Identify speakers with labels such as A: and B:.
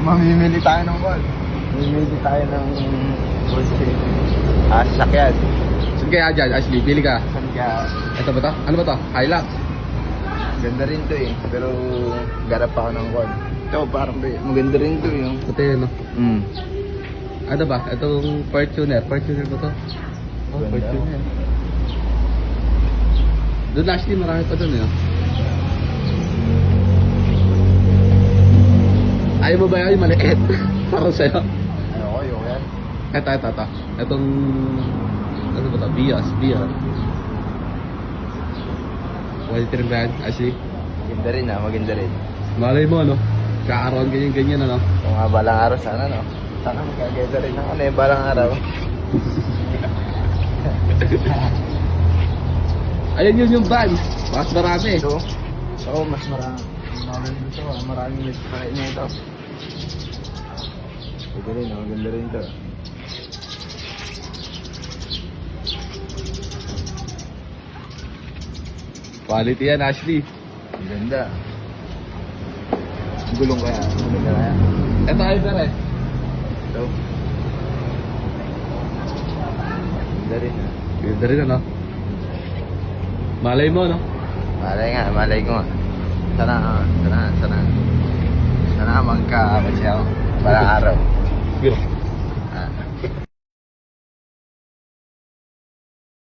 A: mamimili tayo ng call. Mamimili tayo ng kotse. Sasakyan.
B: Saan kaya dyan, Ashley? Pili ka.
A: Saan ka?
B: Ito ba to? Ano ba to? Hilux.
A: Ganda rin to eh. Pero garap ako ng call. Ito parang maganda rin to yung.
B: Ito yun, no? Ano ba? Itong Fortuner. Fortuner ba to? Oh,
A: Ganda.
B: Fortuner. Doon Ashley, marami pa doon eh. Ayaw mo ba yan? Yung maliit. Para sa'yo.
A: Ayoko yan.
B: Ito. Itong... Ano ba ito? Bias. Quality rin ba yan, Ashley?
A: Maganda rin maganda rin.
B: Malay mo, ano? Kakaroon ganyan, ano?
A: Kung nga balang araw sana no. Sana magkageta rin ng balang araw.
B: Ayun yun yung van. Mas marami.
A: Ito. Oo, mas marami. Maraming list pa rin ito. Maganda rin ito.
B: Quality yan, Ashley.
A: Ang ganda. Gulong kaya. Maganda kaya.
B: Ito, Iver eh.
A: Ito. Ganda rin
B: Ganda rin, ano? Malay mo, no?
A: Malay ko nga. Sana magka-kasi ako. Balang araw.
B: Sige.